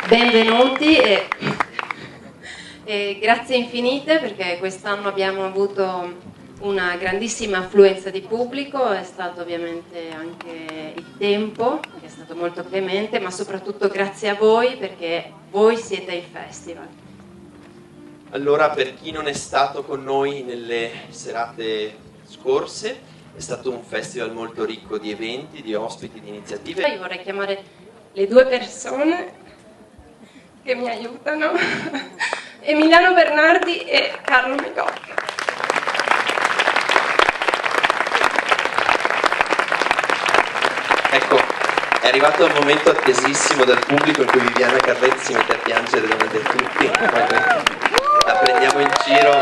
Benvenuti e grazie infinite, perché quest'anno abbiamo avuto una grandissima affluenza di pubblico, è stato ovviamente anche il tempo che è stato molto clemente, ma soprattutto grazie a voi, perché voi siete il festival. Allora, per chi non è stato con noi nelle serate scorse, è stato un festival molto ricco di eventi, di ospiti, di iniziative. Io vorrei chiamare le due persone che mi aiutano, Emiliano Bernardi e Carlo Migotto. Ecco, è arrivato il momento attesissimo del pubblico in cui Viviana Carletti si mette a piangere davanti a tutti, la prendiamo in giro.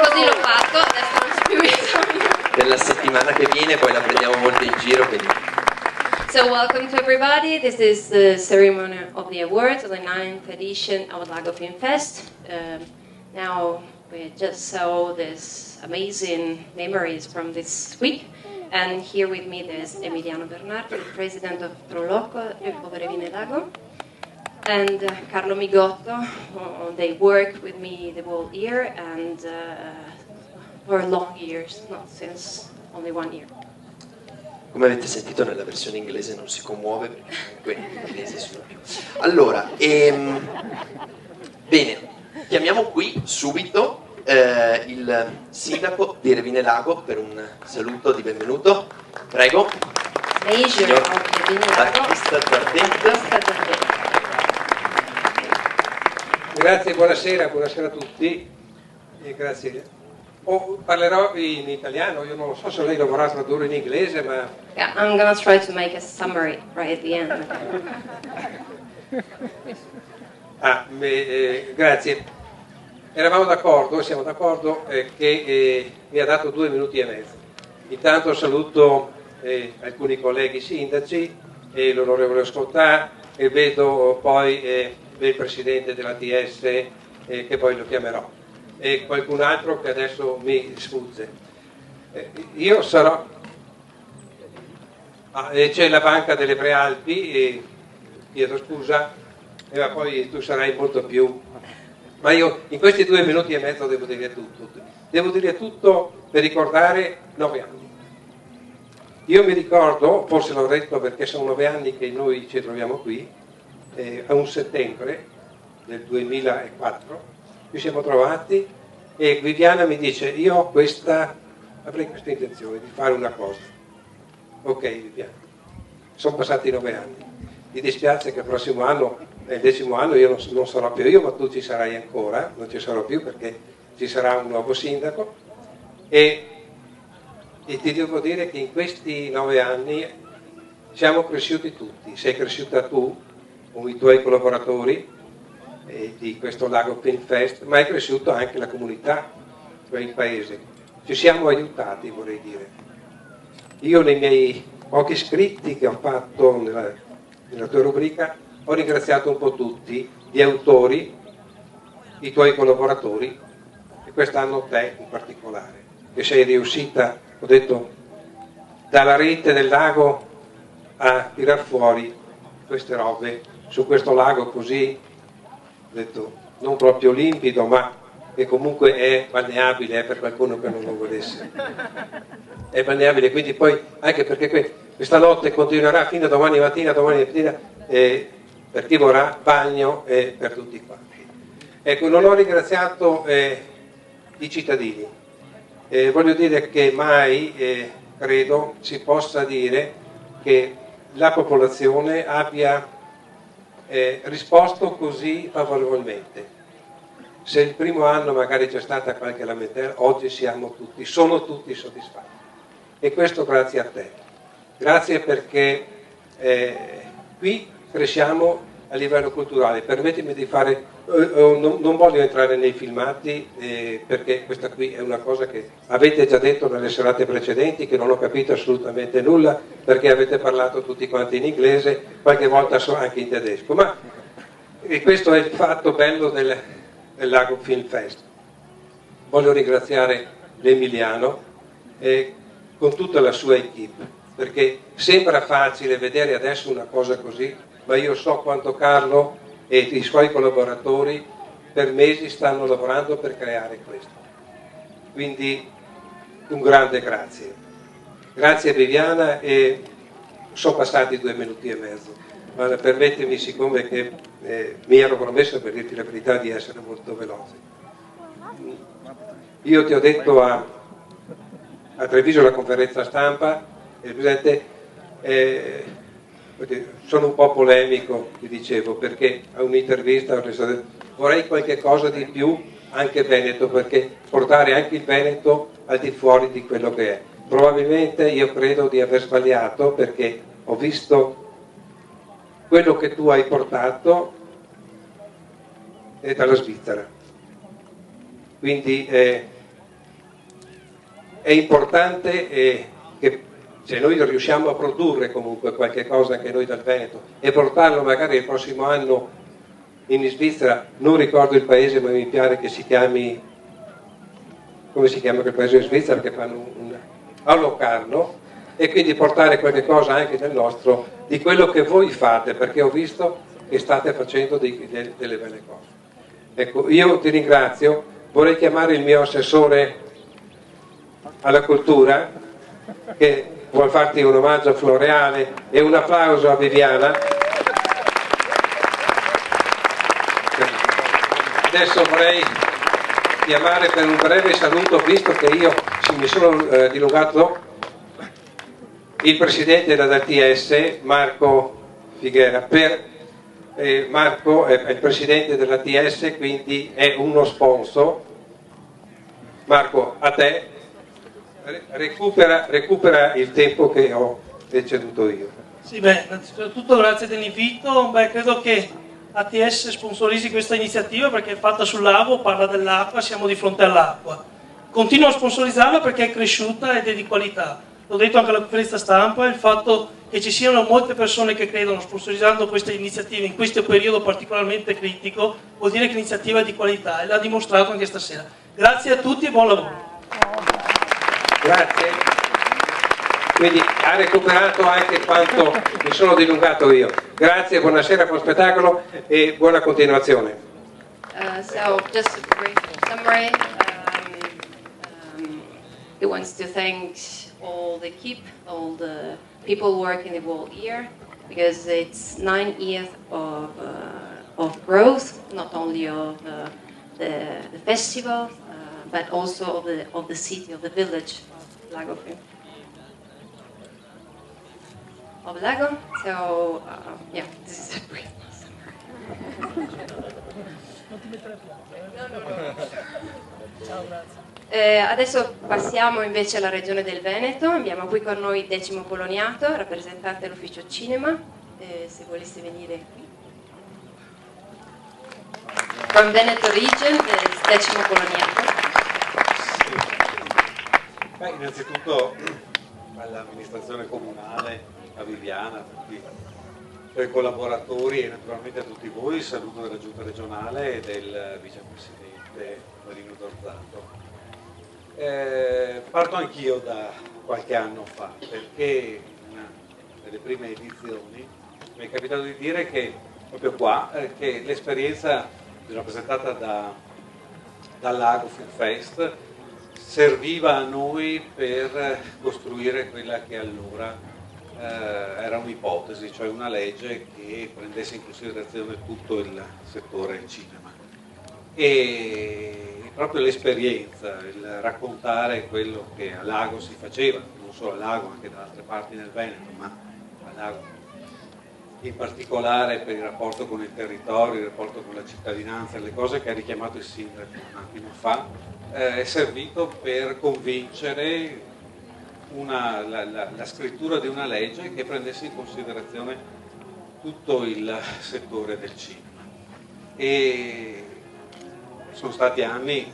Così l'ho fatto, adesso non c'è più bisogno. Per la settimana che viene poi la prendiamo molto in giro, quindi. So welcome to everybody. This is the ceremony of the awards of the 9th edition of Lago Film Fest. Now we just saw this amazing memories from this week. And here with me there's Emiliano Bernardi, the president of Troloco, il Poverevine Lago. And Carlo Migotto. They worked with me the whole year and for long years, not since only 1 year. Come avete sentito nella versione inglese non si commuove perché comunque in inglese sono più. Allora, bene, chiamiamo qui subito il sindaco di Revine Lago per un saluto di benvenuto. Prego. Signor Battista Zardetta. Grazie, buonasera a tutti e grazie. Parlerò in italiano, io non so se lei lo vorrà tradurre in inglese, ma... Yeah, I'm gonna try to make a summary right at the end. Grazie. Eravamo d'accordo, siamo d'accordo che mi ha dato 2 minuti e mezzo. Intanto saluto alcuni colleghi sindaci e l'onorevole Scottà e vedo poi il presidente dell'ATS che poi lo chiamerò. E qualcun altro che adesso mi sfugge. Io sarò... c'è la Banca delle Prealpi, e chiedo scusa, ma poi tu sarai molto più... Ma io in questi 2 minuti e mezzo devo dire tutto. Devo dire tutto per ricordare 9 anni. Io mi ricordo, forse l'ho detto perché sono 9 anni che noi ci troviamo qui, a un settembre del 2004, ci siamo trovati e Viviana mi dice io avrei questa intenzione di fare una cosa. Ok Viviana, sono passati 9 anni, mi dispiace che il prossimo anno, il 10° anno io non sarò più io, ma tu ci sarai ancora, non ci sarò più perché ci sarà un nuovo sindaco e ti devo dire che in questi 9 anni siamo cresciuti tutti, sei cresciuta tu con i tuoi collaboratori di questo Lago Film Fest, ma è cresciuta anche la comunità, cioè il paese. Ci siamo aiutati, vorrei dire. Io nei miei pochi scritti che ho fatto nella tua rubrica ho ringraziato un po' tutti, gli autori, i tuoi collaboratori e quest'anno te in particolare, che sei riuscita, ho detto, dalla rete del lago a tirar fuori queste robe su questo lago così, ho detto, non proprio limpido, ma che comunque è balneabile, per qualcuno che non lo volesse. È balneabile, quindi poi, anche perché questa notte continuerà fino a domani mattina, per chi vorrà bagno e per tutti quanti. Ecco, non ho ringraziato i cittadini. Voglio dire che mai, credo, si possa dire che la popolazione abbia risposto così favorevolmente. Se il primo anno magari c'è stata qualche lamentela, oggi sono tutti soddisfatti. E questo grazie a te. Grazie perché qui cresciamo a livello culturale. Permettimi di fare, non voglio entrare nei filmati perché questa qui è una cosa che avete già detto nelle serate precedenti, che non ho capito assolutamente nulla perché avete parlato tutti quanti in inglese, qualche volta anche in tedesco, ma questo è il fatto bello del Lago Film Fest. Voglio ringraziare l'Emiliano con tutta la sua equipe, perché sembra facile vedere adesso una cosa così, ma io so quanto Carlo e i suoi collaboratori per mesi stanno lavorando per creare questo. Quindi un grande grazie. Grazie Viviana, e sono passati 2 minuti e mezzo, ma permettimi, siccome che mi ero promesso, per dirti la verità, di essere molto veloce. Io ti ho detto a Treviso alla conferenza stampa, il Presidente, sono un po' polemico, ti dicevo, perché a un'intervista vorrei qualche cosa di più anche Veneto, perché portare anche il Veneto al di fuori di quello che è. Probabilmente io credo di aver sbagliato, perché ho visto quello che tu hai portato dalla Svizzera. Quindi è importante che se noi riusciamo a produrre comunque qualche cosa anche noi dal Veneto e portarlo magari il prossimo anno in Svizzera, non ricordo il paese, ma mi pare che si chiami, come si chiama quel paese in Svizzera, che fanno a Locarno, e quindi portare qualche cosa anche del nostro, di quello che voi fate, perché ho visto che state facendo delle belle cose. Ecco, io ti ringrazio, vorrei chiamare il mio assessore alla cultura, che vuol farti un omaggio floreale e un applauso a Viviana. Adesso vorrei chiamare per un breve saluto, visto che io mi sono dilungato, il presidente della TS, Marco Figuera. Marco è il presidente della TS, quindi è uno sponsor. Marco, a te, recupera il tempo che ho ceduto io. Sì, beh, innanzitutto grazie dell'invito. Credo che ATS sponsorizzi questa iniziativa perché è fatta sul lago, parla dell'acqua, siamo di fronte all'acqua. Continuo a sponsorizzarla perché è cresciuta ed è di qualità. L'ho detto anche alla conferenza stampa, il fatto che ci siano molte persone che credono sponsorizzando queste iniziative in questo periodo particolarmente critico vuol dire che l'iniziativa è di qualità, e l'ha dimostrato anche stasera. Grazie a tutti e buon lavoro. Grazie. Quindi ha recuperato anche quanto mi sono dilungato io. Grazie, buonasera, buon spettacolo e buona continuazione. So just a brief summary. He wants to thank all the KIP, all the people working the whole year, because it's 9 years of growth, not only of the festival, but also of the city, of the village of Lago. Of Lago. So yeah, this is a brief summary. Adesso passiamo invece alla regione del Veneto. Abbiamo qui con noi il 10° Poloniato, rappresentante dell'ufficio cinema, se volesse venire qui. From Veneto region, il 10° Poloniato. Beh, innanzitutto all'amministrazione comunale, a Viviana, a tutti i suoi collaboratori e naturalmente a tutti voi, il saluto della giunta regionale e del vicepresidente Marino Dorzato. Parto anch'io da qualche anno fa, perché in una delle prime edizioni mi è capitato di dire che proprio qua che l'esperienza rappresentata dal Lago Film Fest serviva a noi per costruire quella che allora era un'ipotesi, cioè una legge che prendesse in considerazione tutto il settore cinema. E proprio l'esperienza, il raccontare quello che a Lago si faceva, non solo a Lago, anche da altre parti del Veneto, ma a Lago in particolare per il rapporto con il territorio, il rapporto con la cittadinanza, le cose che ha richiamato il sindaco un attimo fa, è servito per convincere la scrittura di una legge che prendesse in considerazione tutto il settore del cinema. E sono stati anni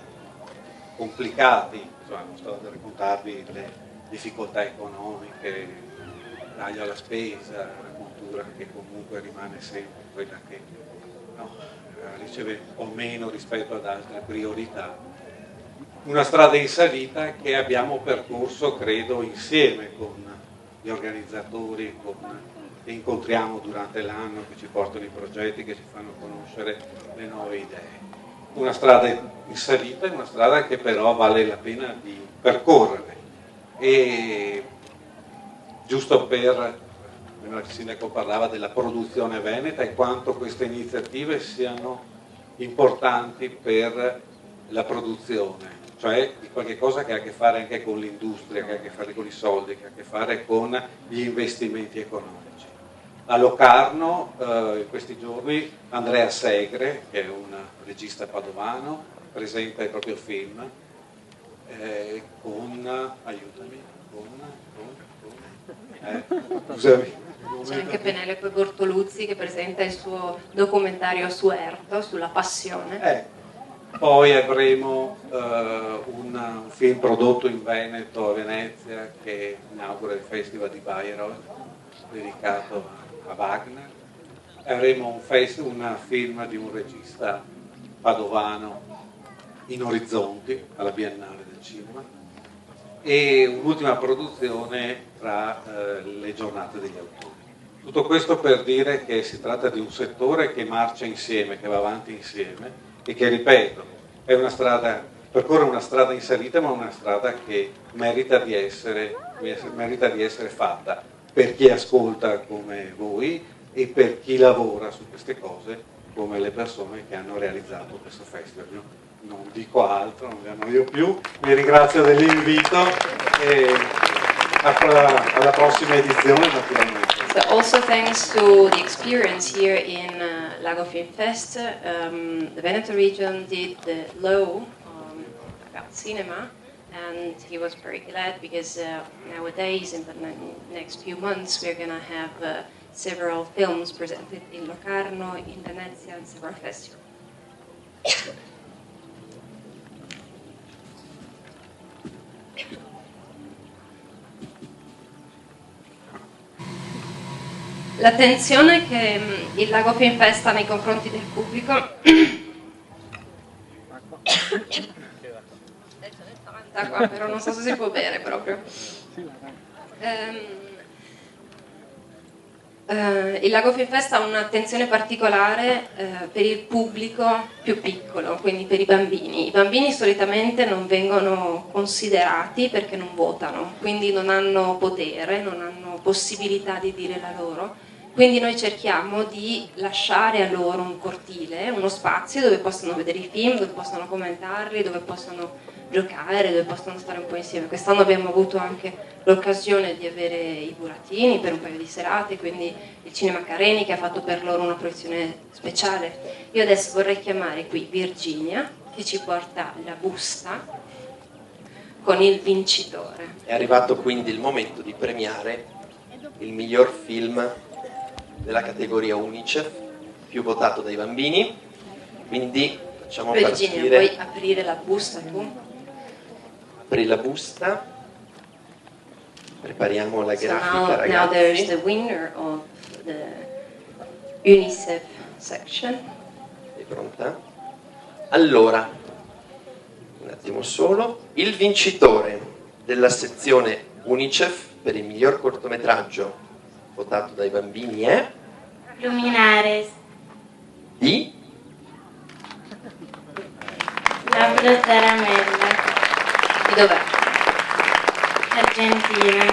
complicati, insomma, non sto a raccontarvi le difficoltà economiche, taglio alla spesa, la cultura che comunque rimane sempre quella che riceve un po' meno rispetto ad altre priorità. Una strada in salita che abbiamo percorso, credo, insieme con gli organizzatori, con che incontriamo durante l'anno, che ci portano i progetti, che ci fanno conoscere le nuove idee. Una strada in salita, una strada che però vale la pena di percorrere. E giusto per, prima il sindaco parlava della produzione veneta e quanto queste iniziative siano importanti per la produzione, cioè di qualche cosa che ha a che fare anche con l'industria, che ha a che fare con i soldi, che ha a che fare con gli investimenti economici. A Locarno in questi giorni Andrea Segre, che è un regista padovano, presenta il proprio film con, aiutami, scusami. C'è anche Penelope Bortoluzzi che presenta il suo documentario Suerto sulla passione. Poi avremo un film prodotto in Veneto, a Venezia, che inaugura il Festival di Bayreuth, dedicato a Wagner. Avremo un film di un regista padovano in Orizzonti, alla Biennale del Cinema, e un'ultima produzione tra le giornate degli autori. Tutto questo per dire che si tratta di un settore che marcia insieme, che va avanti insieme e che, ripeto, è una strada, percorre una strada in salita, ma una strada che merita di essere fatta per chi ascolta come voi e per chi lavora su queste cose come le persone che hanno realizzato questo festival. Io non dico altro, non vi annoio più, vi ringrazio dell'invito e alla prossima edizione naturalmente. So also thanks to the experience here in Lago Film Fest, the Veneto region did the law about cinema, and he was very glad because nowadays, in the next few months, we're going to have several films presented in Locarno, in Venezia, and several festivals. L'attenzione che il Lago Film Fest ha nei confronti del pubblico qua, però non so se si può bere proprio. Il Lago Film Fest ha un'attenzione particolare per il pubblico più piccolo, quindi per i bambini. I bambini solitamente non vengono considerati perché non votano, quindi non hanno potere, non hanno possibilità di dire la loro. Quindi noi cerchiamo di lasciare a loro un cortile, uno spazio dove possono vedere i film, dove possono commentarli, dove possono giocare, dove possono stare un po' insieme. Quest'anno abbiamo avuto anche l'occasione di avere i burattini per un paio di serate, quindi il Cinema Careni che ha fatto per loro una proiezione speciale. Io adesso vorrei chiamare qui Virginia che ci porta la busta con il vincitore. È arrivato quindi il momento di premiare il miglior film della categoria UNICEF, più votato dai bambini, quindi facciamo Virginia, partire. puoi aprire la busta tu? Apri la busta, prepariamo la So grafica, ragazzi. now there is the winner of the UNICEF section. Sei pronta? Allora, un attimo solo, il vincitore della sezione UNICEF per il miglior cortometraggio votato dai bambini è Luminares, di Labro Taramella, Di dov'è? Argentina.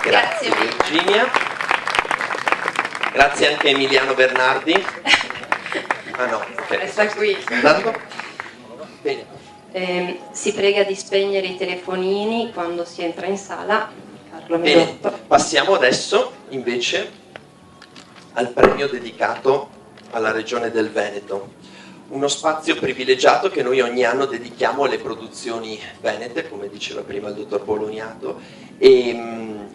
Grazie Virginia. Grazie anche a Emiliano Bernardi. Ah no, ok. Resta qui. Andato? Bene. Si prega di spegnere i telefonini quando si entra in sala. Carlo Bene, Medotto. passiamo adesso invece al premio dedicato alla Regione del Veneto. Uno spazio privilegiato che noi ogni anno dedichiamo alle produzioni venete, come diceva prima il dottor Bolognato, e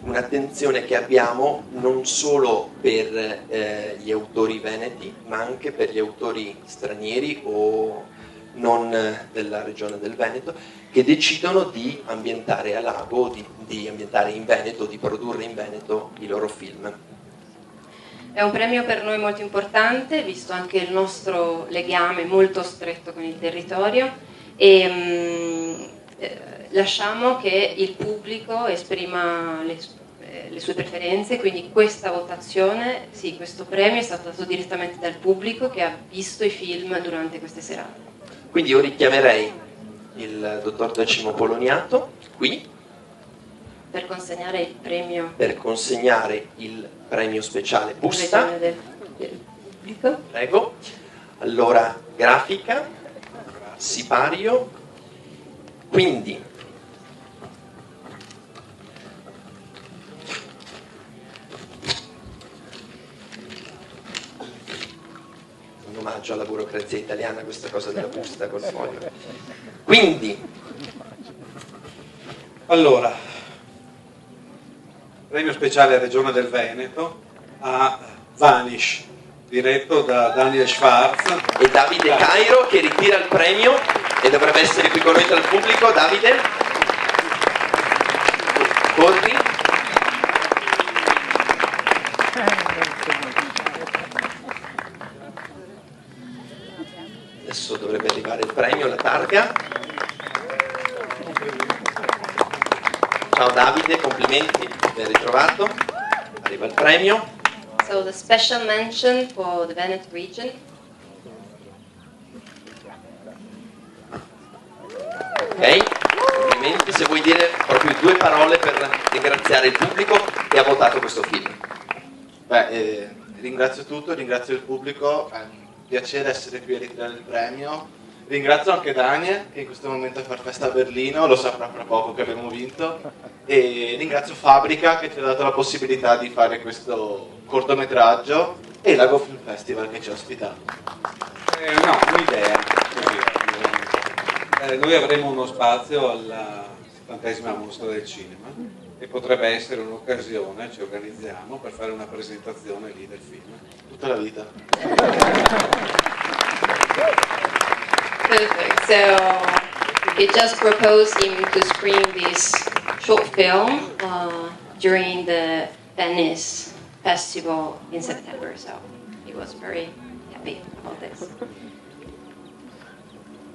un'attenzione che abbiamo non solo per gli autori veneti, ma anche per gli autori stranieri o non della Regione del Veneto, che decidono di ambientare a Lago, di ambientare in Veneto, di produrre in Veneto i loro film. È un premio per noi molto importante, visto anche il nostro legame molto stretto con il territorio, e lasciamo che il pubblico esprima le sue preferenze, quindi questa votazione, sì, questo premio è stato dato direttamente dal pubblico che ha visto i film durante queste serate. Quindi io richiamerei il dottor Decimo Poloniato qui Per consegnare il premio per consegnare il premio speciale in busta. regione del pubblico. Prego. Allora, grafica, sipario, quindi un omaggio alla burocrazia italiana questa cosa della busta col foglio. Quindi, Allora, premio speciale Regione del Veneto a Vanish, diretto da Daniel Schwarz. e Davide Cairo che ritira il premio e dovrebbe essere qui con noi tra il pubblico. Davide, corri. Adesso dovrebbe arrivare il premio, la targa. Ciao Davide, complimenti, ben ritrovato. Arriva il premio. So the special mention for the Veneto region. Ok, complimenti. Se vuoi dire proprio due parole per ringraziare il pubblico che ha votato questo film. Ringrazio tutto, ringrazio il pubblico, è un piacere essere qui a ritirare il premio. Ringrazio anche Daniel che in questo momento è a far festa a Berlino, lo saprà fra poco che abbiamo vinto. E ringrazio Fabbrica che ci ha dato la possibilità di fare questo cortometraggio e Lago Film Festival che ci ha ospitato. No, un'idea. Noi avremo uno spazio alla 70ª Mostra del Cinema e potrebbe essere un'occasione, ci organizziamo, per fare una presentazione lì del film. Tutta la vita. Perfect. So we just proposed him to screen this short film during the Venice Festival in September. So he was very happy about this.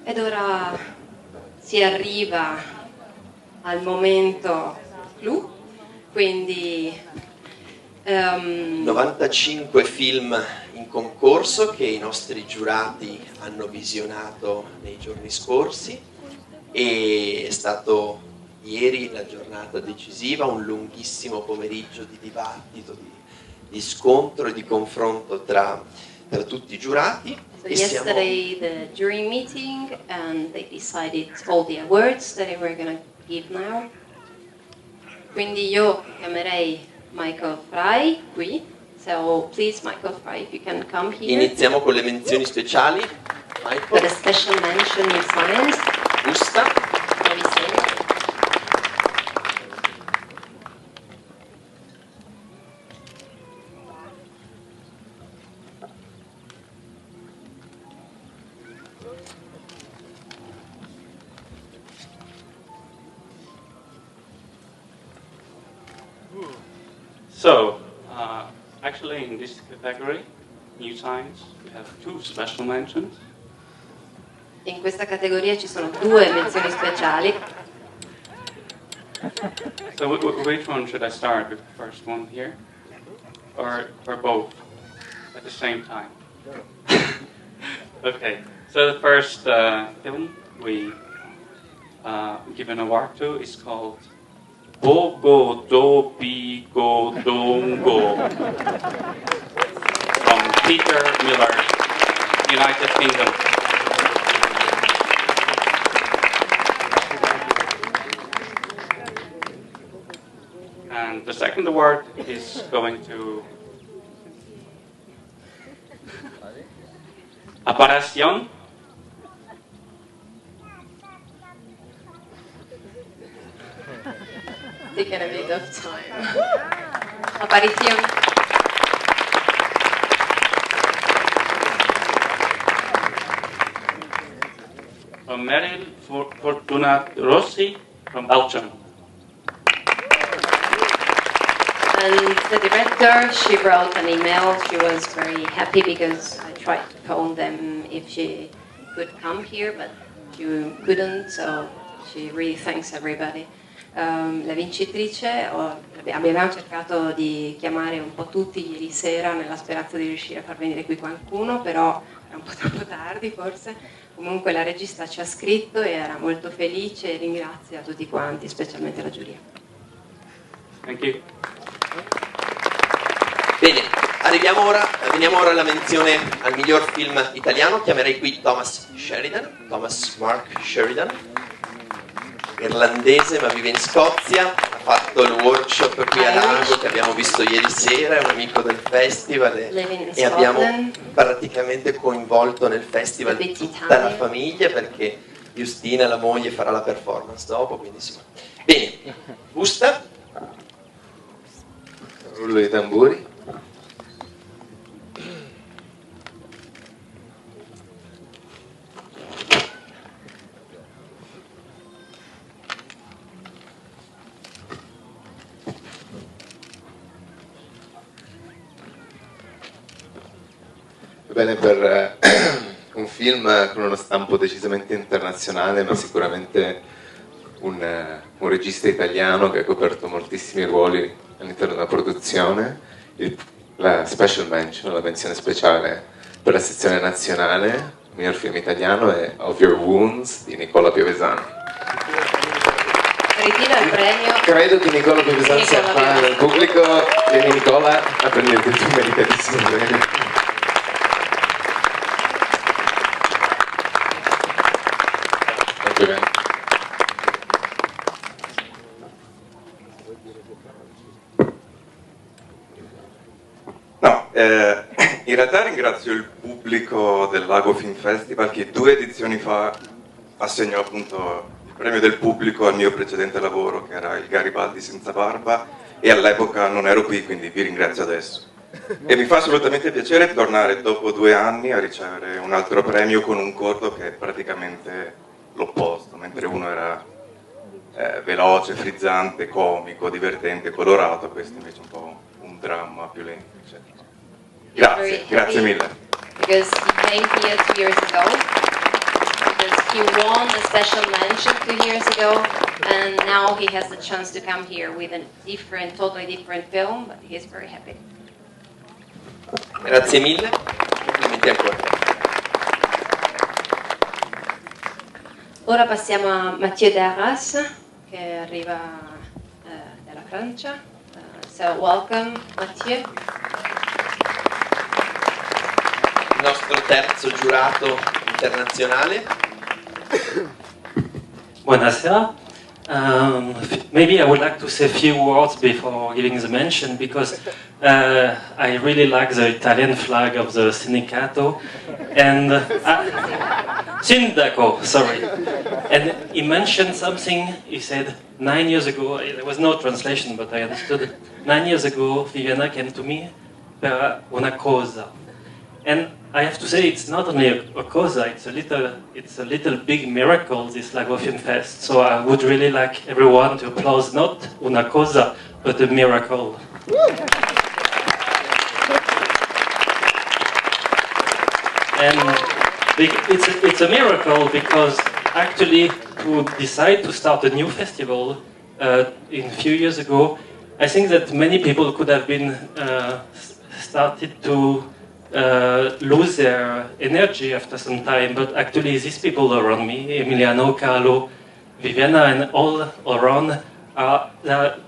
Ed ora si arriva al momento clou, quindi 95 film in concorso che i nostri giurati hanno visionato nei giorni scorsi e è stato ieri la giornata decisiva, un lunghissimo pomeriggio di dibattito, di scontro e di confronto tra tutti i giurati. So yesterday the jury meeting and they decided all the awards that they were going to give now. Quindi io chiamerei Michael Fry qui. So please Michael Fry, if you can come here. Iniziamo con le menzioni speciali. For Michael, the special mention in science. Busta, Maybe say. So, actually in this category, New Science, we have two special mentions. In questa categoria ci sono due menzioni speciali. So which one should I start with? The first one here? Or both at the same time? Okay, so the first film we give an award to is called Bogo Do Bigo Dongo from Peter Miller, United Kingdom. And the second award is going to Aparición. Taking a bit of time. Aparición. From Meryl Fortunat Rossi from Belgium. And the director, she wrote an email. She was very happy because I tried to phone them if she could come here, but she couldn't, so she really thanks everybody. La vincitrice, abbiamo cercato di chiamare un po' tutti ieri sera nella speranza di riuscire a far venire qui qualcuno, però era un po' troppo tardi forse. Comunque la regista ci ha scritto e era molto felice e ringrazia tutti quanti, specialmente la giuria. Thank you. Bene, veniamo ora alla menzione al miglior film italiano. Chiamerei qui Thomas Mark Sheridan, irlandese ma vive in Scozia, ha fatto il workshop qui a Lago che abbiamo visto ieri sera, è un amico del festival e abbiamo praticamente coinvolto nel festival tutta la famiglia, perché Giustina, la moglie, farà la performance dopo, quindi insomma. Bene, Gusta. Rullo di tamburi. Bene, per un film con uno stampo decisamente internazionale, ma sicuramente un regista italiano che ha coperto moltissimi ruoli all'interno della produzione, la special mention, la menzione speciale per la sezione nazionale, il miglior film italiano è Of Your Wounds di Nicola Piovesano. Ritira il premio. Credo che Nicola Piovesano sia qua nel pubblico. Vieni Nicola a prendere il tuo meritatissimo premio. No, in realtà ringrazio il pubblico del Lago Film Festival che 2 edizioni fa assegnò appunto il premio del pubblico al mio precedente lavoro, che era il Garibaldi senza barba, e all'epoca non ero qui, quindi vi ringrazio adesso. E mi fa assolutamente piacere tornare dopo 2 anni a ricevere un altro premio con un corto che è praticamente l'opposto, mentre uno era veloce, frizzante, comico, divertente, colorato, questo invece è un po' un dramma più lento, eccetera. Grazie mille. Because he came here 2 years ago, because he won a special mention 2 years ago, and now he has the chance to come here with a totally different film, but he's very happy. Grazie mille, complimenti ancora. Ora passiamo a Mathieu Darras, che arriva dalla Francia. So welcome, Mathieu. Il nostro terzo giurato internazionale. Buonasera. Maybe I would like to say a few words before giving the mention, because I really like the Italian flag of the Sindacato, and Sindaco, sorry. And he mentioned something. He said 9 years ago. There was no translation, but I understood. 9 years ago, Viviana came to me per una cosa, and I have to say it's not only a cosa. It's a little big miracle, this Lago Film Fest. So I would really like everyone to applaud not una cosa, but a miracle. And it's a miracle because actually to decide to start a new festival in a few years ago, I think that many people could have been started to lose their energy after some time, but actually these people around me, Emiliano, Carlo, Viviana, and all around are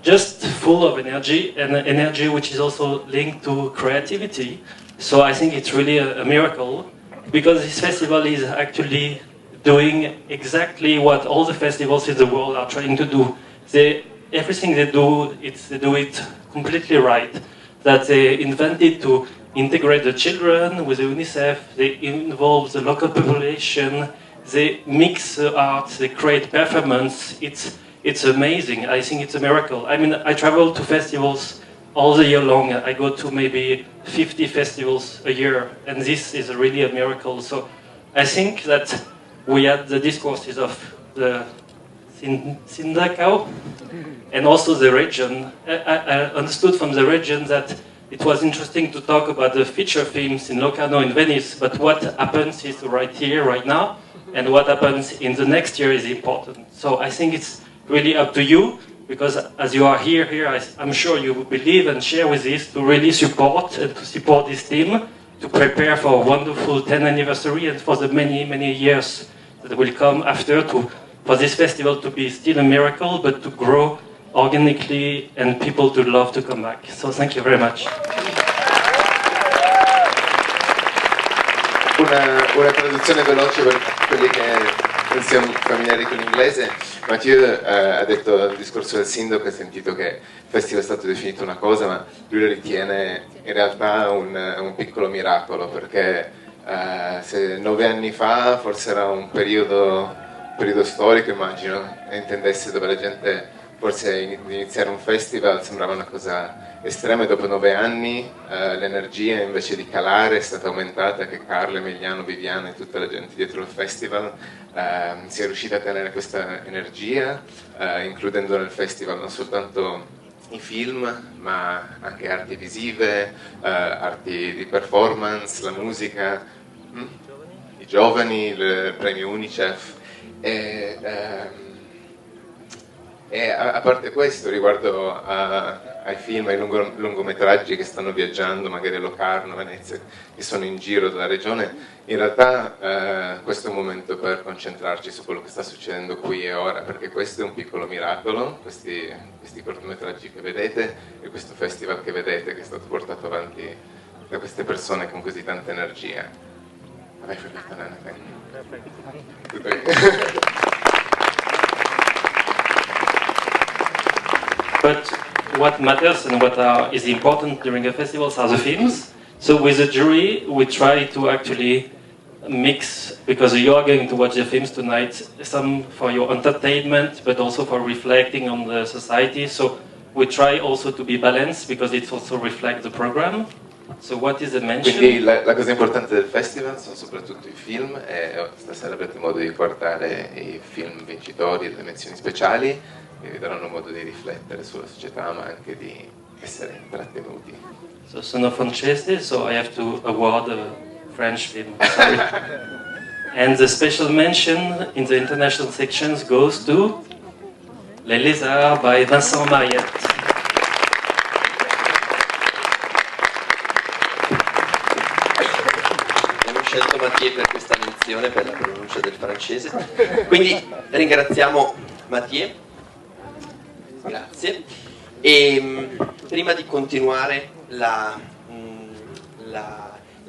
just full of energy, and energy which is also linked to creativity. So I think it's really a miracle, because this festival is actually doing exactly what all the festivals in the world are trying to do. Everything they do it completely right. That they invented to integrate the children with the UNICEF, they involve the local population, they mix the art, they create performance. It's amazing. I think it's a miracle. I mean, I travel to festivals all the year long. I go to maybe 50 festivals a year, and this is really a miracle. So I think that we had the discourses of the Sindaco and also the region. I understood from the region that it was interesting to talk about the feature films in Locarno in Venice, but what happens is right here, right now, and what happens in the next year is important. So I think it's really up to you, because as you are here, I'm sure you believe and share with this to really support and to support this team to prepare for a wonderful 10th anniversary and for the many, many years that will come after for this festival to be still a miracle, but to grow organically and people to love to come back. So thank you very much. Una traduzione veloce per quelli che non siamo familiari con l'inglese. Mathieu ha detto al discorso del sindaco, ha sentito che il festival è stato definito una cosa, ma lui lo ritiene in realtà un piccolo miracolo, perché se 9 anni fa forse era un periodo storico, immagino, e intendesse, dove la gente forse iniziare un festival sembrava una cosa estrema, e dopo 9 anni l'energia invece di calare è stata aumentata, che Carlo, Emiliano, Viviana e tutta la gente dietro il festival si è riuscita a tenere questa energia, includendo nel festival non soltanto i film, ma anche arti visive, arti di performance, la musica, i giovani, il premio UNICEF. E a parte questo, riguardo ai film, ai lungometraggi che stanno viaggiando, magari a Locarno, Venezia, che sono in giro dalla regione, in realtà questo è un momento per concentrarci su quello che sta succedendo qui e ora, perché questo è un piccolo miracolo, questi cortometraggi che vedete e questo festival che vedete, che è stato portato avanti da queste persone con così tanta energia. Vabbè, But what matters and what is important during the festivals are the films. So with the jury, we try to actually mix, because you are going to watch the films tonight, some for your entertainment, but also for reflecting on the society. So we try also to be balanced, because it also reflects the program. So what is the mention? Quindi la cosa importante del festival sono soprattutto i film, e stasera avrete modo di guardare i film vincitori e le menzioni speciali, che vi daranno modo di riflettere sulla società, ma anche di essere intrattenuti. So sono francese, so I have to award a French film. Sorry. And the special mention in the international sections goes to Les Lézards by Vincent Mariette. Abbiamo scelto Mathieu per questa menzione, per la pronuncia del francese. Quindi ringraziamo Mathieu. Grazie. E prima di continuare la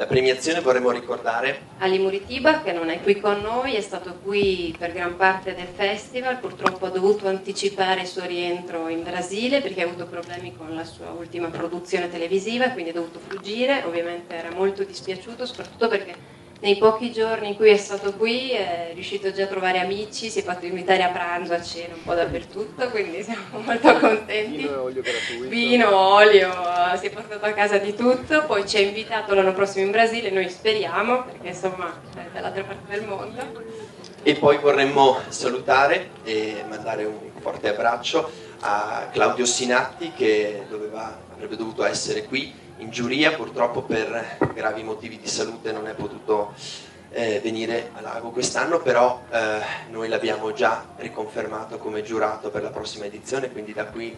premiazione vorremmo ricordare Ali Muritiba, che non è qui con noi, è stato qui per gran parte del festival, purtroppo ha dovuto anticipare il suo rientro in Brasile perché ha avuto problemi con la sua ultima produzione televisiva, quindi è dovuto fuggire. Ovviamente era molto dispiaciuto, soprattutto perché nei pochi giorni in cui è stato qui è riuscito già a trovare amici, si è fatto invitare a pranzo, a cena, un po' dappertutto, quindi siamo molto contenti. Vino, olio, si è portato a casa di tutto, poi ci ha invitato l'anno prossimo in Brasile, noi speriamo, perché insomma è dall'altra parte del mondo. E poi vorremmo salutare e mandare un forte abbraccio a Claudio Sinatti, che avrebbe dovuto essere qui in giuria, purtroppo per gravi motivi di salute non è potuto venire a Lago quest'anno, però noi l'abbiamo già riconfermato come giurato per la prossima edizione, quindi da qui,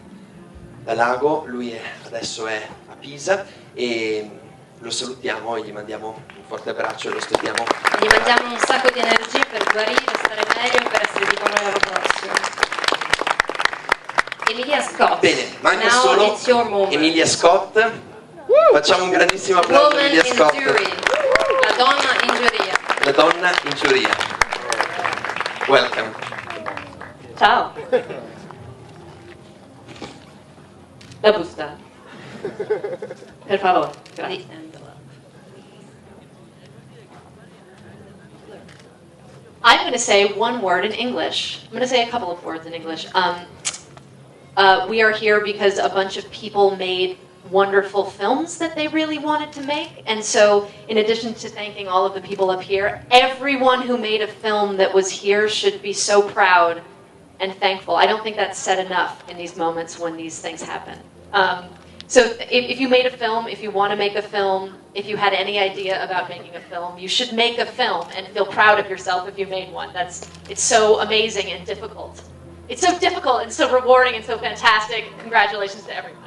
da Lago, lui adesso è a Pisa e lo salutiamo e gli mandiamo un forte abbraccio e lo aspettiamo. Gli mandiamo un sacco di energie per guarire, stare meglio, per essere qui con noi l'anno prossimo. Emilia Scott. Bene, manca Now solo it's your moment. Emilia Scott. Facciamo un grandissimo applauso a Woman Emilia in Scott. jury. La donna in giuria. La donna in giuria. Welcome. Ciao. La busta. Per favore, grazie. I'm going to say one word in English. I'm going to say a couple of words in English. We are here because a bunch of people made wonderful films that they really wanted to make. And so, in addition to thanking all of the people up here, everyone who made a film that was here should be so proud and thankful. I don't think that's said enough in these moments when these things happen. So if you made a film, if you want to make a film, if you had any idea about making a film, you should make a film and feel proud of yourself if you made one. It's so amazing and difficult. It's so difficult and so rewarding and so fantastic. Congratulations to everyone.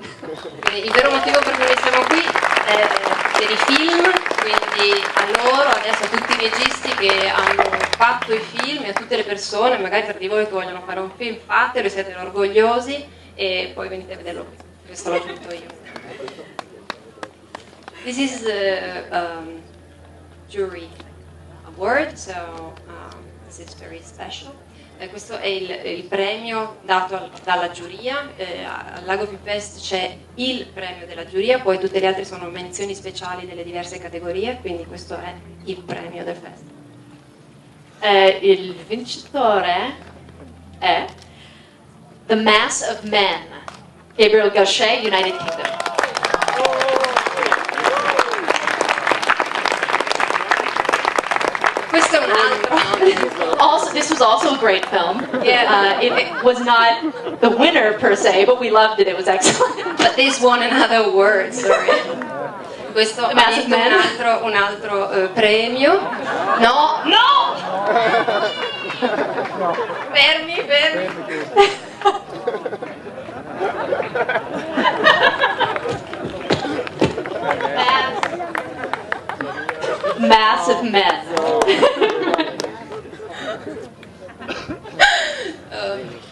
Il vero motivo per cui noi siamo qui è per i film, quindi a loro, adesso a tutti i registi che hanno fatto i film e a tutte le persone, magari tra di voi che vogliono fare un film, fatelo, siete orgogliosi e poi venite a vederlo qui. Questo l'ho aggiunto io. This is the jury award, so this is very special. Questo è il premio dato dalla giuria, al Lago Film Fest c'è il premio della giuria, poi tutte le altre sono menzioni speciali delle diverse categorie, quindi questo è il premio del festival. Il vincitore è The Mass of Men, Gabriel Gaucher, United Kingdom. Questo è un altro. Also, this was also a great film. Yeah. It was not the winner per se, but we loved it. It was excellent. But this won another award, sorry. Questo ha Mass of vinto Men. un altro premio. No, no! Fermi. Mass of Men.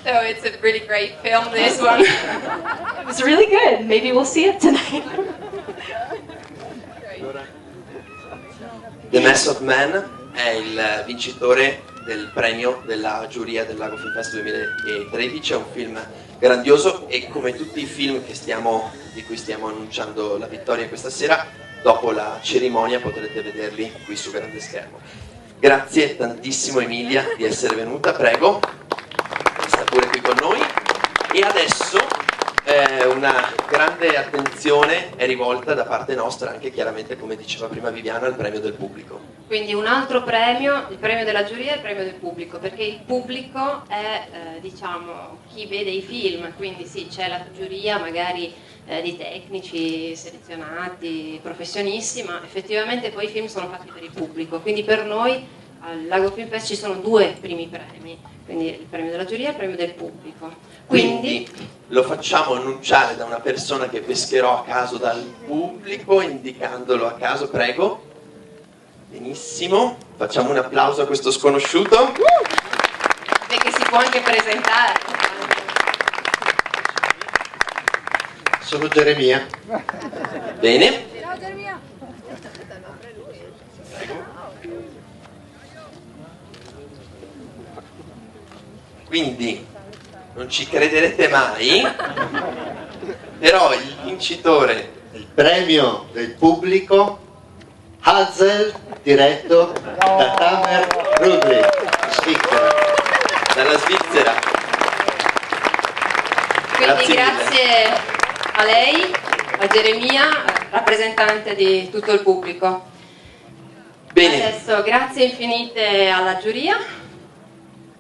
So it's a really great film, this one. It was really good. Maybe we'll see it tonight. The Mass of Man è il vincitore del premio della giuria del Lago Film Fest 2013, è un film grandioso e come tutti i film di cui stiamo annunciando la vittoria questa sera, dopo la cerimonia potrete vederli qui su grande schermo. Grazie tantissimo Emilia di essere venuta, prego, sta pure qui con noi. E adesso una grande attenzione è rivolta da parte nostra, anche chiaramente come diceva prima Viviana, al premio del pubblico. Quindi un altro premio, il premio della giuria e il premio del pubblico, perché il pubblico è diciamo chi vede i film, quindi sì, c'è la giuria magari di tecnici selezionati, professionisti, ma effettivamente poi i film sono fatti per il pubblico, quindi per noi al Lago Film Fest ci sono due primi premi, quindi il premio della giuria e il premio del pubblico. Quindi lo facciamo annunciare da una persona che pescherò a caso dal pubblico, indicandolo a caso, prego. Benissimo, facciamo un applauso a questo sconosciuto. E che si può anche presentare. Sono Geremia. Bene. Ciao Geremia. Quindi non ci crederete mai, però il vincitore Il premio del pubblico Hazel, diretto da Tamer Rudli, Svizzera. Dalla Svizzera. Quindi grazie a lei, a Geremia, rappresentante di tutto il pubblico. Bene. Adesso grazie infinite alla giuria.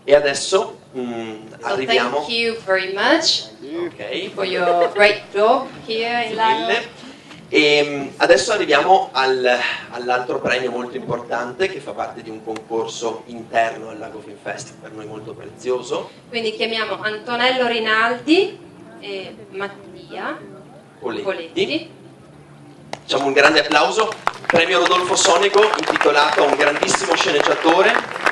E adesso So arriviamo. thank you very much Ok. for your great job here in Lago. E adesso arriviamo all'altro premio molto importante che fa parte di un concorso interno al Lago Film Fest, per noi molto prezioso. Quindi chiamiamo Antonello Rinaldi e Mattia Poletti. Facciamo un grande applauso. Premio Rodolfo Sonego intitolato a un grandissimo sceneggiatore.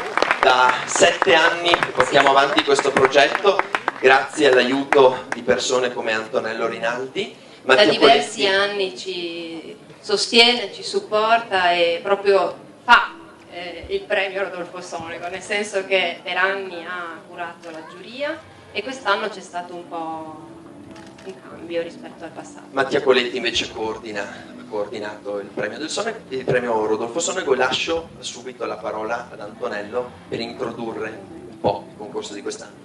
Da 7 anni che portiamo avanti questo progetto, grazie all'aiuto di persone come Antonello Rinaldi. Da diversi anni ci sostiene, ci supporta e proprio fa il premio Rodolfo Sonego, nel senso che per anni ha curato la giuria e quest'anno c'è stato un po' un cambio rispetto al passato. Mattia Coletti invece ha coordinato il premio Rodolfo Sonego, e lascio subito la parola ad Antonello per introdurre un po' il concorso di quest'anno.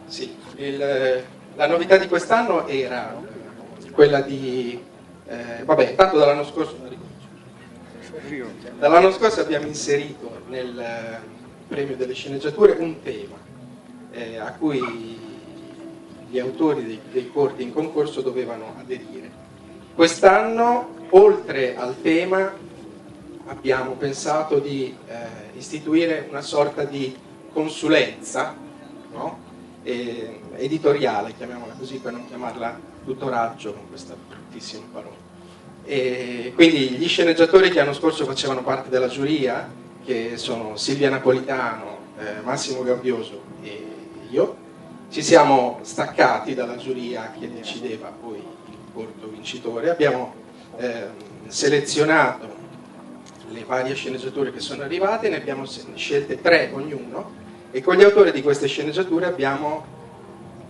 Sì, la novità di quest'anno era quella di tanto dall'anno scorso abbiamo inserito nel premio delle sceneggiature un tema a cui gli autori dei corti in concorso dovevano aderire. Quest'anno, oltre al tema, abbiamo pensato di istituire una sorta di consulenza, no? editoriale, chiamiamola così per non chiamarla tutoraggio con questa bruttissima parola. E quindi gli sceneggiatori che l'anno scorso facevano parte della giuria, che sono Silvia Napolitano, Massimo Gaudioso e io, ci siamo staccati dalla giuria che decideva poi il corto vincitore, abbiamo selezionato le varie sceneggiature che sono arrivate, ne abbiamo scelte 3 ognuno e con gli autori di queste sceneggiature abbiamo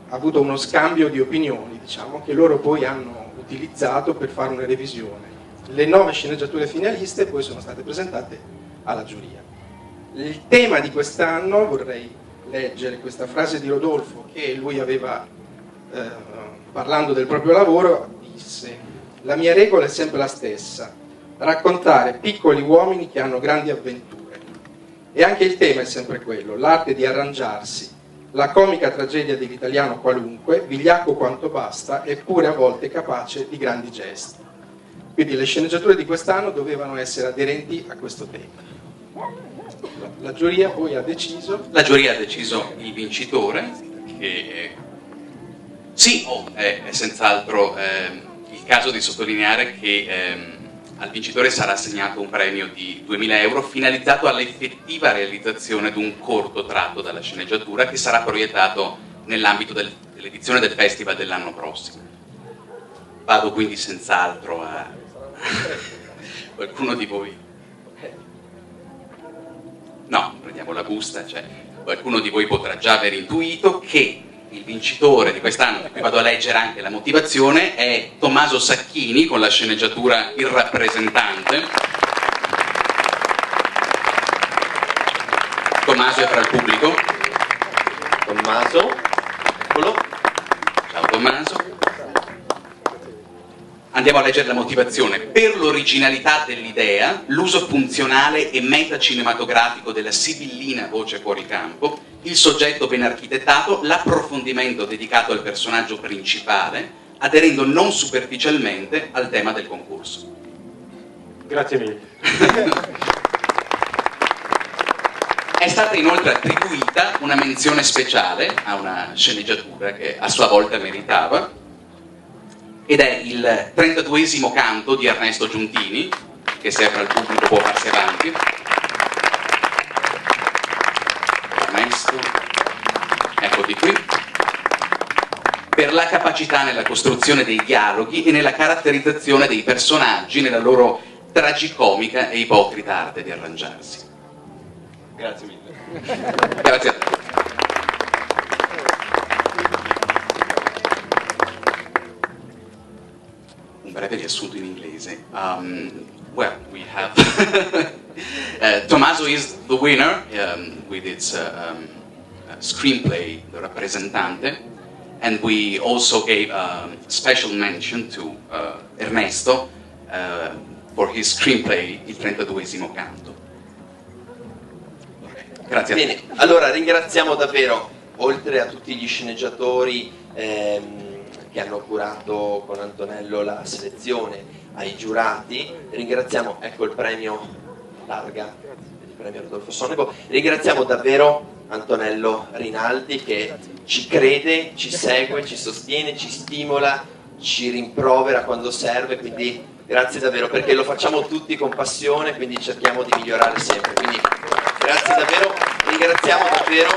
avuto uno scambio di opinioni, diciamo, che loro poi hanno utilizzato per fare una revisione. Le 9 sceneggiature finaliste poi sono state presentate alla giuria. Il tema di quest'anno, vorrei leggere questa frase di Rodolfo che lui aveva parlando del proprio lavoro, disse: la mia regola è sempre la stessa, raccontare piccoli uomini che hanno grandi avventure. E anche il tema è sempre quello, l'arte di arrangiarsi, la comica tragedia dell'italiano qualunque, vigliacco quanto basta, eppure a volte capace di grandi gesti. Quindi le sceneggiature di quest'anno dovevano essere aderenti a questo tema. La giuria poi ha deciso... La giuria ha deciso il vincitore, che è senz'altro il caso di sottolineare che al vincitore sarà assegnato un premio di 2.000 euro finalizzato all'effettiva realizzazione di un corto tratto dalla sceneggiatura che sarà proiettato nell'ambito dell'edizione del festival dell'anno prossimo. Vado quindi senz'altro a qualcuno di voi. No, prendiamo la busta, cioè qualcuno di voi potrà già aver intuito che il vincitore di quest'anno, di cui vado a leggere anche la motivazione, è Tommaso Sacchini con la sceneggiatura Il rappresentante. Tommaso è fra il pubblico. Tommaso, eccolo. Ciao Tommaso. Andiamo a leggere la motivazione. Per l'originalità dell'idea, l'uso funzionale e metacinematografico della sibillina voce fuori campo, il soggetto ben architettato, l'approfondimento dedicato al personaggio principale, aderendo non superficialmente al tema del concorso. Grazie mille. È stata inoltre attribuita una menzione speciale a una sceneggiatura che a sua volta meritava, ed è il 32esimo canto di Ernesto Giuntini, che se è fra il pubblico può farsi avanti. Ernesto, eccoti qui. Per la capacità nella costruzione dei dialoghi e nella caratterizzazione dei personaggi, nella loro tragicomica e ipocrita arte di arrangiarsi. Grazie mille. Grazie a te. Un breve riassunto in inglese. Well, we have Tommaso is the winner with its screenplay, The Rappresentante, and we also gave a special mention to Ernesto for his screenplay, Il 32esimo canto. Grazie a te. Bene, allora ringraziamo davvero, oltre a tutti gli sceneggiatori che hanno curato con Antonello la selezione, ai giurati, ringraziamo, ecco il premio Targa, il premio Rodolfo Sonego, ringraziamo davvero Antonello Rinaldi che ci crede, ci segue, ci sostiene, ci stimola, ci rimprovera quando serve, quindi grazie davvero, perché lo facciamo tutti con passione, quindi cerchiamo di migliorare sempre, quindi grazie davvero, ringraziamo davvero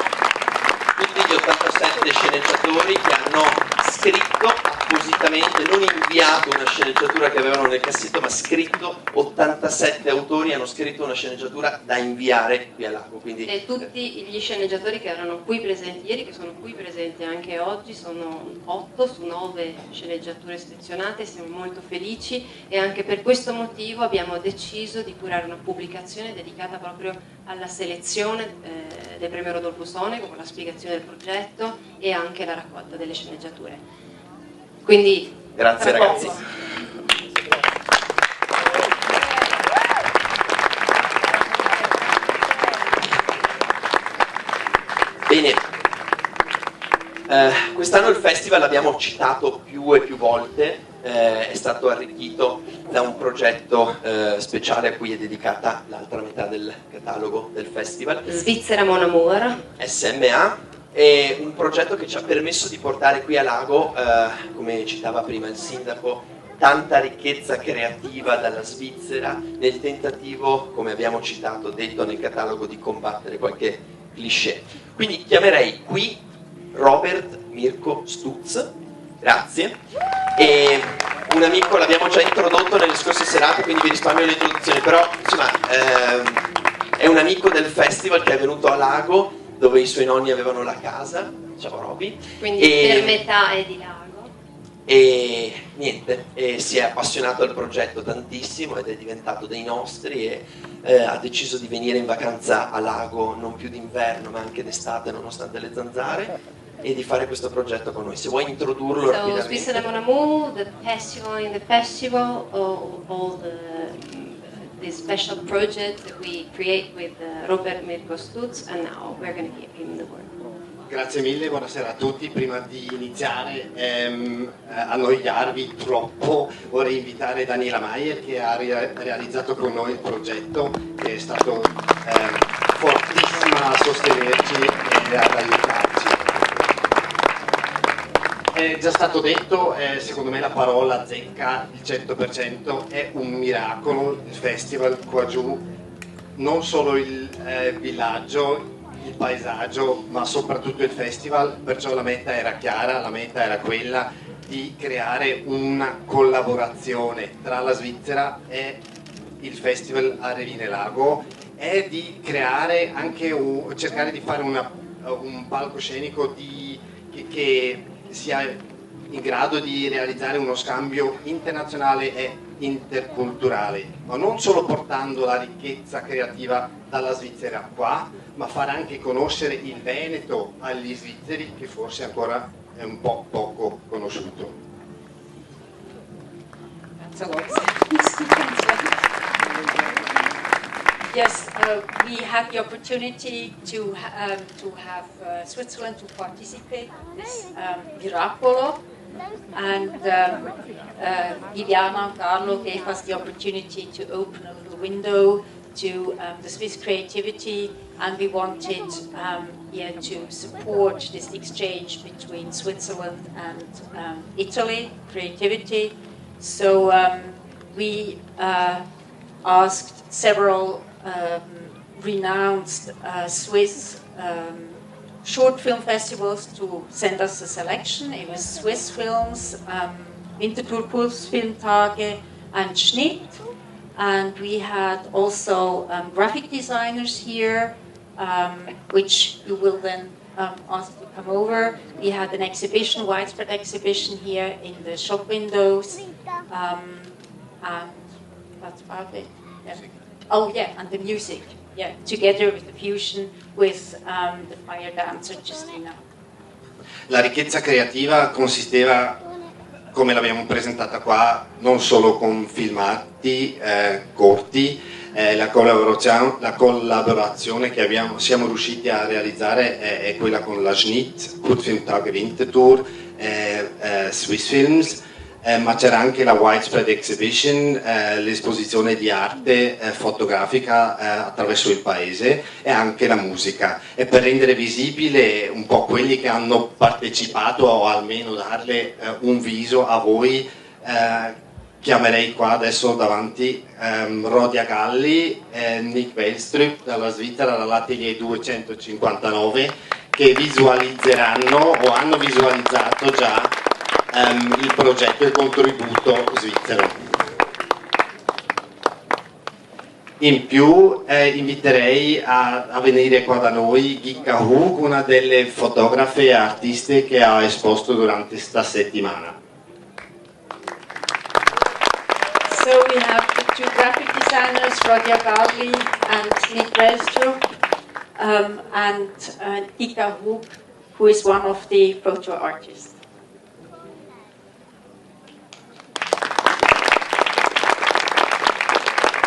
tutti gli 87 sceneggiatori che hanno scritto appositamente, non inviato una sceneggiatura che avevano nel cassetto, ma scritto, 87 autori hanno scritto una sceneggiatura da inviare qui a Lago. Quindi... E tutti gli sceneggiatori che erano qui presenti ieri, che sono qui presenti anche oggi, sono 8 su 9 sceneggiature selezionate, siamo molto felici e anche per questo motivo abbiamo deciso di curare una pubblicazione dedicata proprio alla selezione del premio Rodolfo Sonego con la spiegazione del progetto e anche la raccolta delle sceneggiature. Quindi grazie ragazzi. Bene, quest'anno il festival l'abbiamo citato più e più volte, è stato arricchito da un progetto speciale a cui è dedicata l'altra metà del catalogo del festival. Svizzera Mon Amour. SMA, È un progetto che ci ha permesso di portare qui a Lago, come citava prima il sindaco, tanta ricchezza creativa dalla Svizzera, nel tentativo, come abbiamo citato, detto nel catalogo, di combattere qualche cliché. Quindi chiamerei qui Robert Mirko Stutz, grazie, e un amico, l'abbiamo già introdotto nelle scorse serate, quindi vi risparmio l'introduzione, però insomma è un amico del festival che è venuto a Lago, dove i suoi nonni avevano la casa. Ciao Roby. Quindi per metà è di Lago. E niente, si è appassionato al progetto tantissimo ed è diventato dei nostri e ha deciso di venire in vacanza a Lago non più d'inverno ma anche d'estate nonostante le zanzare e di fare questo progetto con noi. Se vuoi introdurlo So rapidamente. Svizzera Mon Amour, the festival, all the special project that we create with Robert Mirko Stutz, and now we're going to give him the word. Grazie mille, buonasera a tutti. Prima di iniziare a annoiarvi troppo vorrei invitare Daniela Maier che ha realizzato con noi il progetto, che è stato fortissima a sostenerci e ad aiutarci. È già stato detto, secondo me la parola azzecca il 100%, è un miracolo il festival qua giù, non solo il villaggio, il paesaggio, ma soprattutto il festival, perciò la meta era chiara, la meta era quella di creare una collaborazione tra la Svizzera e il festival a Revine Lago e di creare anche, cercare di fare un palcoscenico che sia in grado di realizzare uno scambio internazionale e interculturale, ma non solo portando la ricchezza creativa dalla Svizzera qua, ma fare anche conoscere il Veneto agli svizzeri, che forse ancora è un po' poco conosciuto. Yes, we had the opportunity to have Switzerland to participate in this Miracolo, and Viviana and Carlo gave us the opportunity to open a little window to the Swiss creativity, and we wanted to support this exchange between Switzerland and Italy, creativity. So we asked several renowned Swiss short film festivals to send us a selection. It was Swiss Films, Winterthur Filmtage and Schnitt. And we had also graphic designers here, which you will then ask to come over. We had an exhibition, widespread exhibition here in the shop windows. And that's about it. Yeah. Oh yeah, and the music. Yeah, together with the fusion with the fire dancer Justina. La ricchezza creativa consisteva, come l'abbiamo presentata qua, non solo con filmati corti, la collaborazione che siamo riusciti a realizzare è quella con la Schnitt, Kurzfilmtage Winterthur, Swiss Films, ma c'era anche la Widespread Exhibition, l'esposizione di arte fotografica attraverso il paese, e anche la musica. E per rendere visibile un po' quelli che hanno partecipato, o almeno darle un viso a voi, chiamerei qua adesso davanti Rodia Galli e Nick Wellstrup dalla Svizzera, dall'Atelier 259, che visualizzeranno o hanno visualizzato già il progetto e il contributo svizzero. In più inviterei a venire qua da noi Gika Hook, una delle fotografe e artiste che ha esposto durante questa settimana. So we have the two graphic designers, Rodia Galli and Nick Wellstrup, and Ika Hook, who is one of the photo artists.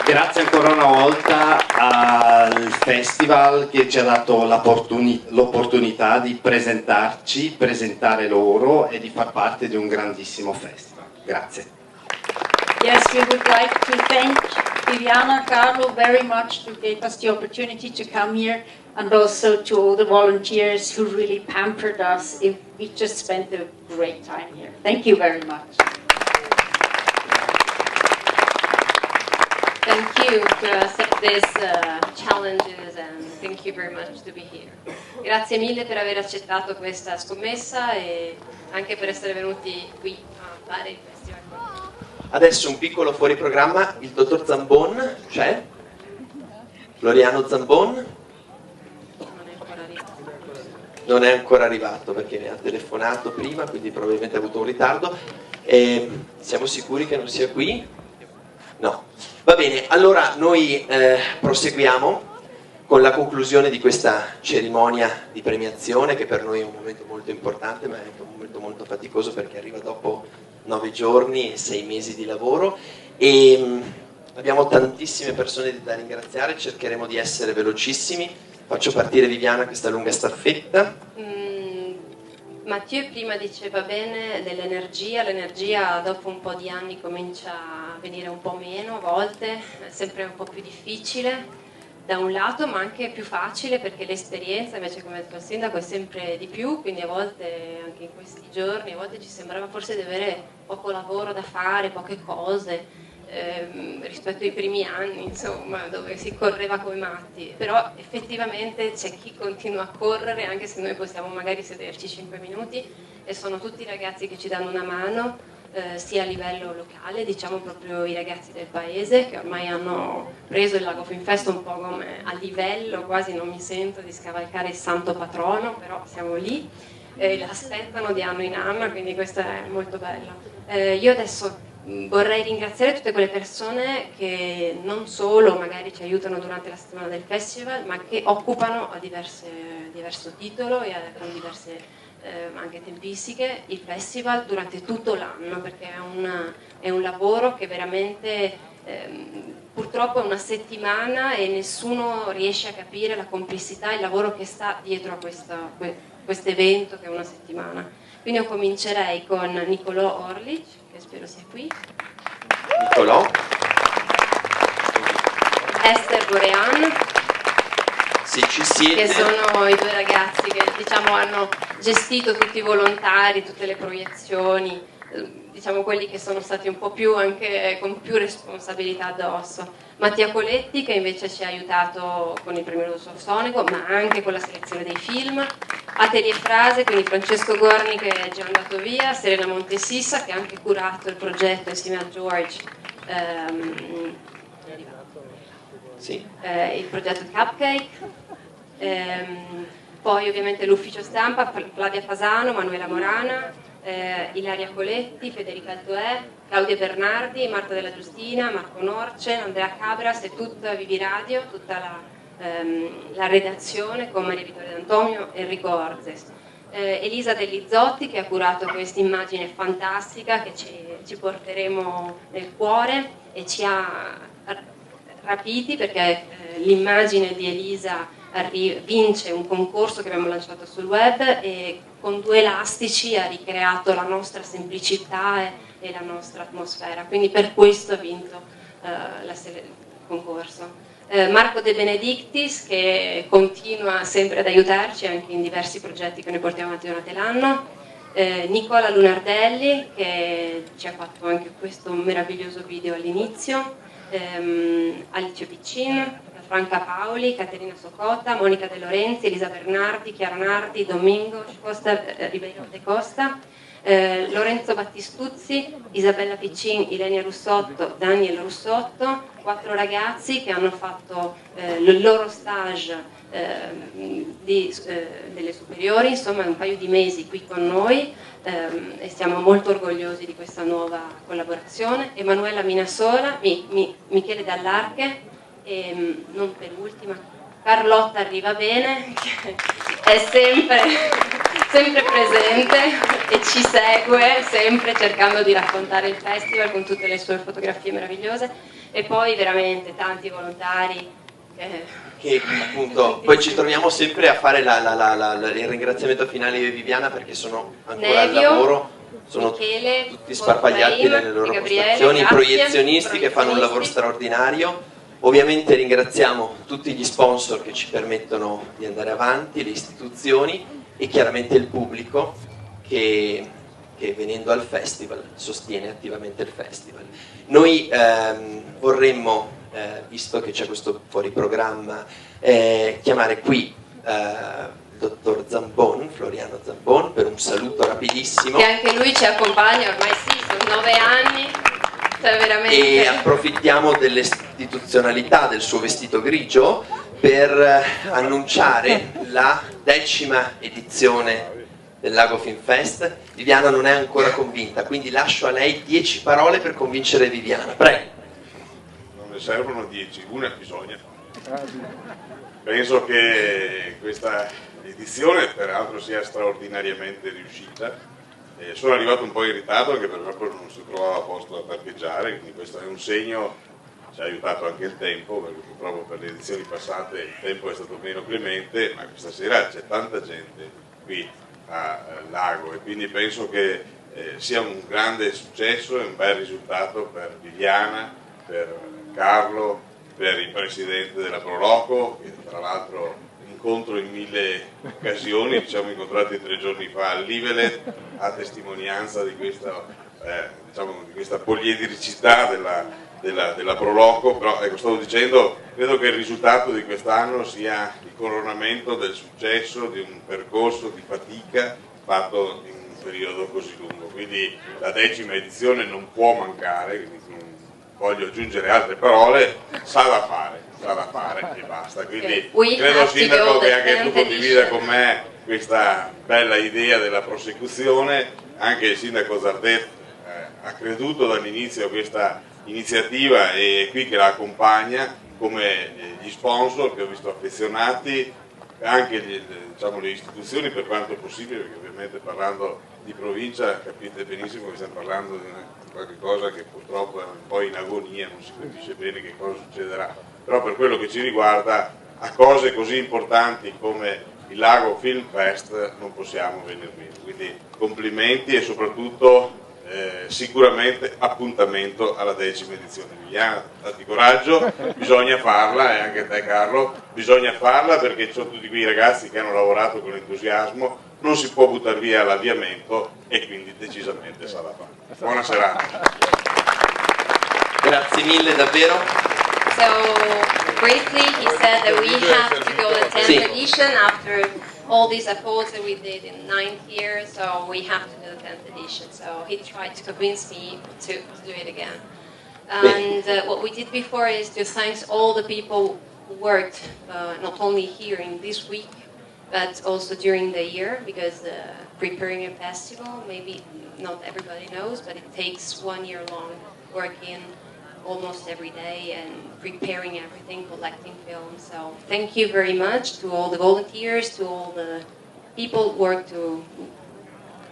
Grazie ancora una volta al festival che ci ha dato l'opportunità di presentarci, presentare loro e di far parte di un grandissimo festival. Grazie. Yes, we would like to thank Viviana, Carlo, very much to give us the opportunity to come here, and also to all the volunteers who really pampered us. We just spent a great time here. Thank you very much. Thank you to accept these challenges and thank you very much to be here. Grazie mille per aver accettato questa scommessa e anche per essere venuti qui a fare il festival. Adesso un piccolo fuori programma, il dottor Zambon c'è? Floriano Zambon? Non è ancora arrivato perché mi ha telefonato prima, quindi probabilmente ha avuto un ritardo. Siamo sicuri che non sia qui? No. Va bene, allora noi proseguiamo con la conclusione di questa cerimonia di premiazione, che per noi è un momento molto importante, ma è anche un momento molto faticoso perché arriva dopo 9 giorni e 6 mesi di lavoro e abbiamo tantissime persone da ringraziare, cercheremo di essere velocissimi. Faccio partire Viviana questa lunga staffetta. Mathieu prima diceva bene dell'energia, l'energia dopo un po' di anni comincia a venire un po' meno a volte, è sempre un po' più difficile da un lato, ma anche più facile perché l'esperienza invece, come ha detto il sindaco, è sempre di più, quindi a volte anche in questi giorni a volte ci sembrava forse di avere poco lavoro da fare, poche cose rispetto ai primi anni, insomma, dove si correva come matti, però effettivamente c'è chi continua a correre anche se noi possiamo magari sederci 5 minuti e sono tutti ragazzi che ci danno una mano, sia a livello locale, diciamo proprio i ragazzi del paese che ormai hanno preso il Lago Film Fest un po' come a livello, quasi non mi sento di scavalcare il santo patrono, però siamo lì, l'aspettano di anno in anno, quindi questo è molto bello. Io adesso vorrei ringraziare tutte quelle persone che non solo magari ci aiutano durante la settimana del festival, ma che occupano a diverso titolo e con diverse anche tempistiche il festival durante tutto l'anno, perché è un lavoro che veramente purtroppo è una settimana e nessuno riesce a capire la complessità e il lavoro che sta dietro a questo evento che è una settimana. Quindi io comincerei con Nicolò Orlic, che spero sia qui. Nicolò. Esther Borean. Sì, ci siete. Che sono i 2 ragazzi che diciamo hanno gestito tutti i volontari, tutte le proiezioni, diciamo quelli che sono stati un po' più anche con più responsabilità addosso. Mattia Coletti che invece ci ha aiutato con il premio Rosso Sonico, ma anche con la selezione dei film. Atelier Frase, quindi Francesco Gorni che è già andato via, Serena Montesissa che ha anche curato il progetto insieme a George, il progetto Cupcake, poi ovviamente l'ufficio stampa, Flavia Fasano, Manuela Morana, Ilaria Coletti, Federica Altoè, Claudia Bernardi, Marta Della Giustina, Marco Norce, Andrea Cabras e tutta Vivi Radio, tutta la redazione con Maria Vittoria D'Antonio e Enrico Orzes. Elisa Dellizzotti che ha curato questa immagine fantastica che ci porteremo nel cuore e ci ha rapiti perché l'immagine di Elisa vince un concorso che abbiamo lanciato sul web e con 2 elastici ha ricreato la nostra semplicità e la nostra atmosfera, quindi per questo ha vinto il concorso. Marco De Benedictis che continua sempre ad aiutarci anche in diversi progetti che noi portiamo avanti durante l'anno, Nicola Lunardelli che ci ha fatto anche questo meraviglioso video all'inizio, Alice Piccin, Franca Paoli, Caterina Socota, Monica De Lorenzi, Elisa Bernardi, Chiara Nardi, Domingo Costa, Ribeiro de Costa, Lorenzo Battistuzzi, Isabella Piccin, Ilenia Russotto, Daniel Russotto, 4 ragazzi che hanno fatto il loro stage delle superiori, insomma un paio di mesi qui con noi e siamo molto orgogliosi di questa nuova collaborazione. Emanuela Minasola, Michele Dall'Arche e non per ultima Carlotta Arriva Bene che è sempre presente e ci segue sempre cercando di raccontare il festival con tutte le sue fotografie meravigliose e poi veramente tanti volontari che appunto poi ci troviamo sempre a fare il ringraziamento finale io e Viviana perché sono ancora al lavoro sono Michele, tutti sparpagliati Frame, nelle loro Gabriele, postazioni, i grazie. proiezionisti che fanno un lavoro straordinario. Ovviamente ringraziamo tutti gli sponsor che ci permettono di andare avanti, le istituzioni e chiaramente il pubblico che venendo al festival sostiene attivamente il festival. Noi vorremmo, visto che c'è questo fuori programma, chiamare qui il dottor Zambon, Floriano Zambon, per un saluto rapidissimo. Che anche lui ci accompagna, ormai sì, sono 9 anni, cioè veramente... E approfittiamo dell'istituzionalità del suo vestito grigio per annunciare la 10ª edizione del Lago Film Fest. Viviana non è ancora convinta, quindi lascio a lei 10 parole per convincere Viviana. Prego. Non ne servono 10, una bisogna fare. Penso che questa edizione peraltro sia straordinariamente riuscita. Sono arrivato un po' in ritardo anche perché proprio non si trovava a posto da parcheggiare, quindi questo è un segno, ci ha aiutato anche il tempo, perché purtroppo per le edizioni passate il tempo è stato meno clemente, ma questa sera c'è tanta gente qui a Lago e quindi penso che sia un grande successo e un bel risultato per Viviana, per Carlo, per il presidente della Proloco, che tra l'altro incontro in 1000 occasioni, ci siamo incontrati 3 giorni fa a Livelet, a testimonianza di questa, di questa poliedricità della Proloco, però ecco, stavo dicendo, credo che il risultato di quest'anno sia il coronamento del successo di un percorso di fatica fatto in un periodo così lungo, quindi la 10ª edizione non può mancare, quindi non voglio aggiungere altre parole, sa da fare e basta, quindi credo Sindaco che anche tu condivida con me questa bella idea della prosecuzione. Anche il Sindaco Zardet ha creduto dall'inizio a questa iniziativa e è qui che la accompagna, come gli sponsor che ho visto affezionati, anche le istituzioni per quanto possibile, perché ovviamente parlando di provincia capite benissimo che stiamo parlando di qualcosa che purtroppo è un po' in agonia, non si capisce bene che cosa succederà, però per quello che ci riguarda a cose così importanti come il Lago Film Fest non possiamo venire meno, quindi complimenti e soprattutto sicuramente appuntamento alla 10ª edizione. Viviana, dati coraggio, bisogna farla, e anche te Carlo, bisogna farla perché ci sono tutti quei ragazzi che hanno lavorato con entusiasmo, non si può buttare via l'avviamento e quindi decisamente sarà fatta. Buona serata. Grazie mille davvero. So briefly, he said that we have to go to the 10th edition after all these efforts that we did in 9th year, so we have to do the 10th edition. So he tried to convince me to do it again. And what we did before is to thank all the people who worked not only here in this week, but also during the year, because preparing a festival, maybe not everybody knows, but it takes 1 year long working almost every day and preparing everything, collecting films. So thank you very much to all the volunteers, to all the people who work to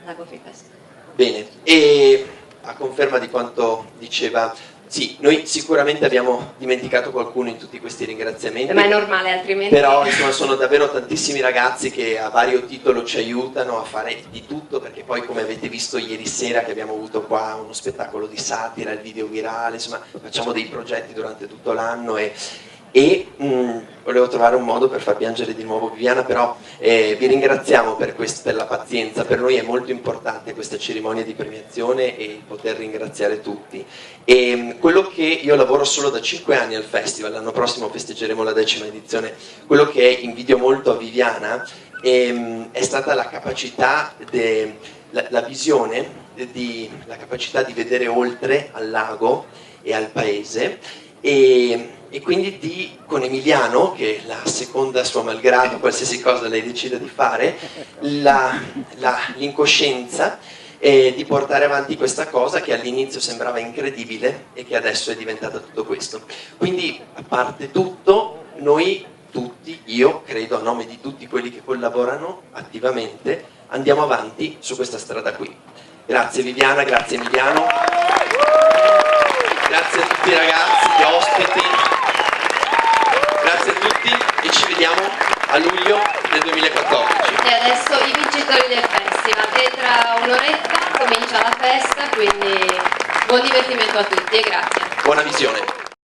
Lago Film Fest. Bene, e a conferma di quanto diceva, sì, noi sicuramente abbiamo dimenticato qualcuno in tutti questi ringraziamenti. Ma è normale, altrimenti... Però insomma sono davvero tantissimi ragazzi che a vario titolo ci aiutano a fare di tutto, perché poi come avete visto ieri sera che abbiamo avuto qua uno spettacolo di satira, il video virale, insomma facciamo dei progetti durante tutto l'anno e volevo trovare un modo per far piangere di nuovo Viviana, però vi ringraziamo per la pazienza. Per noi è molto importante questa cerimonia di premiazione e poter ringraziare tutti. E quello che io lavoro solo da 5 anni al festival, l'anno prossimo festeggeremo la 10ª edizione, quello che invidio molto a Viviana è stata la capacità, la visione, la capacità di vedere oltre al lago e al paese. E quindi con Emiliano, che la seconda sua malgrado, qualsiasi cosa lei decida di fare, l'incoscienza di portare avanti questa cosa che all'inizio sembrava incredibile e che adesso è diventata tutto questo. Quindi, a parte tutto, noi tutti, io credo a nome di tutti quelli che collaborano attivamente, andiamo avanti su questa strada qui. Grazie Viviana, grazie Emiliano, grazie a tutti i ragazzi, gli ospiti. Grazie a tutti e ci vediamo a luglio del 2014. E adesso i vincitori del festival. prossima, che tra un'oretta comincia la festa, quindi buon divertimento a tutti e grazie. Buona visione.